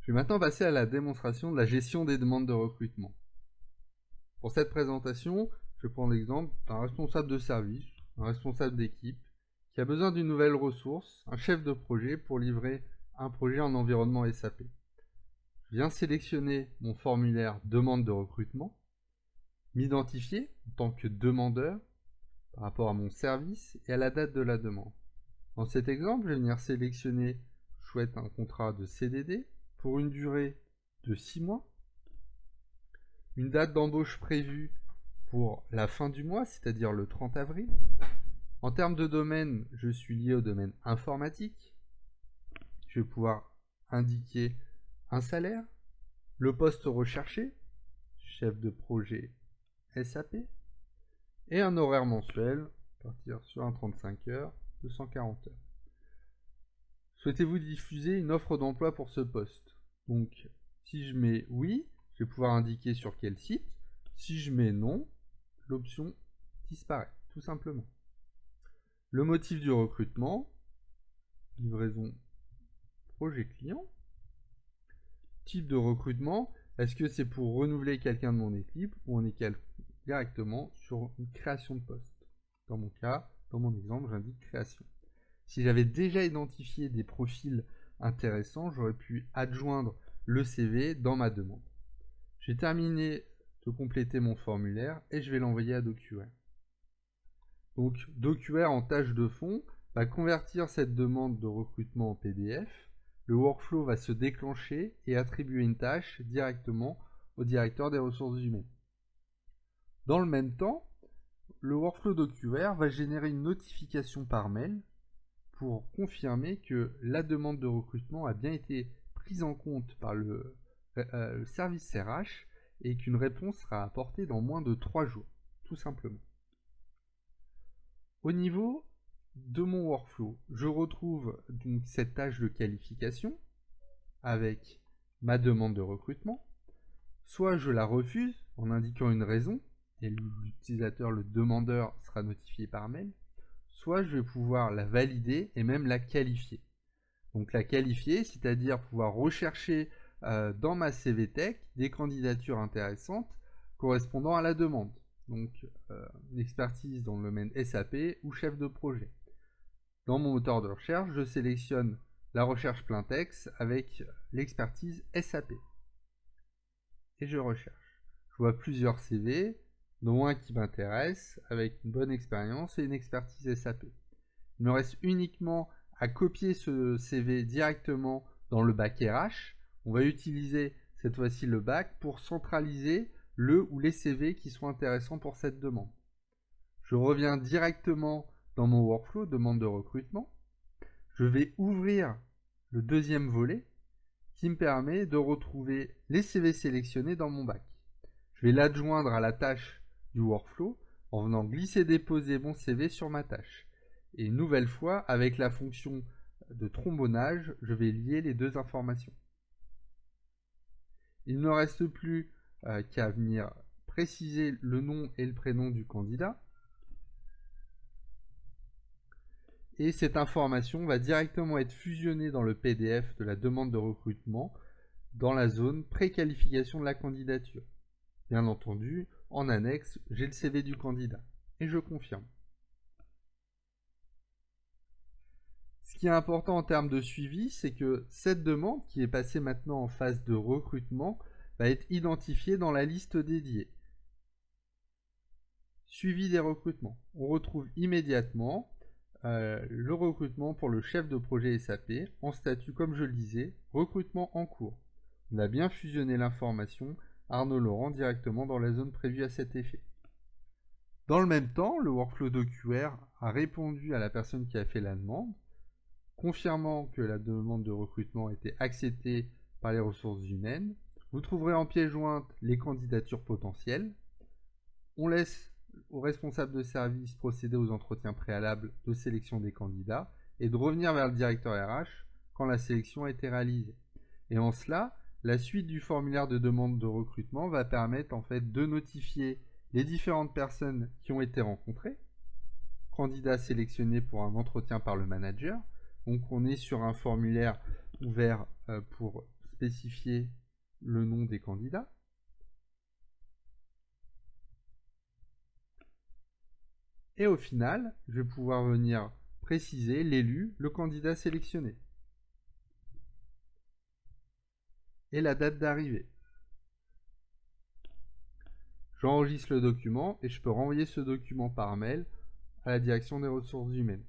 Je vais maintenant passer à la démonstration de la gestion des demandes de recrutement. Pour cette présentation, je prends l'exemple d'un responsable de service, un responsable d'équipe, qui a besoin d'une nouvelle ressource, un chef de projet, pour livrer un projet en environnement SAP. Je viens sélectionner mon formulaire demande de recrutement, m'identifier en tant que demandeur par rapport à mon service et à la date de la demande. Dans cet exemple, je vais venir sélectionner, je souhaite un contrat de CDD pour une durée de 6 mois, une date d'embauche prévue pour la fin du mois, c'est-à-dire le 30 avril. En termes de domaine, je suis lié au domaine informatique. Je vais pouvoir indiquer un salaire, le poste recherché, chef de projet SAP, et un horaire mensuel, partir sur un 35 heures, 240 heures. Souhaitez-vous diffuser une offre d'emploi pour ce poste? Donc, si je mets oui, je vais pouvoir indiquer sur quel site. Si je mets non, l'option disparaît, tout simplement. Le motif du recrutement, livraison projet client. Type de recrutement, est-ce que c'est pour renouveler quelqu'un de mon équipe ou on est directement sur une création de poste? Dans mon cas, dans mon exemple, j'indique création. Si j'avais déjà identifié des profils intéressants, j'aurais pu adjoindre le CV dans ma demande. J'ai terminé de compléter mon formulaire et je vais l'envoyer à DocuWare. Donc DocuWare en tâche de fond va convertir cette demande de recrutement en PDF. Le workflow va se déclencher et attribuer une tâche directement au directeur des ressources humaines. Dans le même temps, le workflow DocuWare va générer une notification par mail pour confirmer que la demande de recrutement a bien été prise en compte par le service RH et qu'une réponse sera apportée dans moins de 3 jours, tout simplement. Au niveau de mon workflow, je retrouve donc cette tâche de qualification avec ma demande de recrutement. Soit je la refuse en indiquant une raison et l'utilisateur, le demandeur, sera notifié par mail. Soit je vais pouvoir la valider et même la qualifier. Donc la qualifier, c'est-à-dire pouvoir rechercher dans ma CVTech des candidatures intéressantes correspondant à la demande. Donc une expertise dans le domaine SAP ou chef de projet. Dans mon moteur de recherche, je sélectionne la recherche plein texte avec l'expertise SAP. Et je recherche. Je vois plusieurs CV, dont un qui m'intéresse, avec une bonne expérience et une expertise SAP. Il me reste uniquement à copier ce CV directement dans le bac RH. On va utiliser cette fois-ci le bac pour centraliser le ou les CV qui sont intéressants pour cette demande. Je reviens directement dans mon workflow demande de recrutement. Je vais ouvrir le deuxième volet qui me permet de retrouver les CV sélectionnés dans mon bac. Je vais l'adjoindre à la tâche du workflow en venant glisser-déposer mon CV sur ma tâche. Et une nouvelle fois, avec la fonction de trombonnage, je vais lier les deux informations. Il ne me reste plus qu'à venir préciser le nom et le prénom du candidat. Et cette information va directement être fusionnée dans le PDF de la demande de recrutement dans la zone préqualification de la candidature. Bien entendu, en annexe, j'ai le CV du candidat. Et je confirme. Ce qui est important en termes de suivi, c'est que cette demande, qui est passée maintenant en phase de recrutement, va être identifiée dans la liste dédiée. Suivi des recrutements. On retrouve immédiatement le recrutement pour le chef de projet SAP en statut, comme je le disais, recrutement en cours. On a bien fusionné l'information Arnaud Laurent directement dans la zone prévue à cet effet. Dans le même temps, le workflow DocuWare a répondu à la personne qui a fait la demande, confirmant que la demande de recrutement était acceptée par les ressources humaines. Vous trouverez en pièce jointe les candidatures potentielles. On laisse au responsable de service procéder aux entretiens préalables de sélection des candidats et de revenir vers le directeur RH quand la sélection a été réalisée. Et en cela, la suite du formulaire de demande de recrutement va permettre en fait de notifier les différentes personnes qui ont été rencontrées, candidats sélectionnés pour un entretien par le manager. Donc on est sur un formulaire ouvert pour spécifier le nom des candidats. Et au final, je vais pouvoir venir préciser l'élu, le candidat sélectionné. Et la date d'arrivée. J'enregistre le document et je peux renvoyer ce document par mail à la direction des ressources humaines.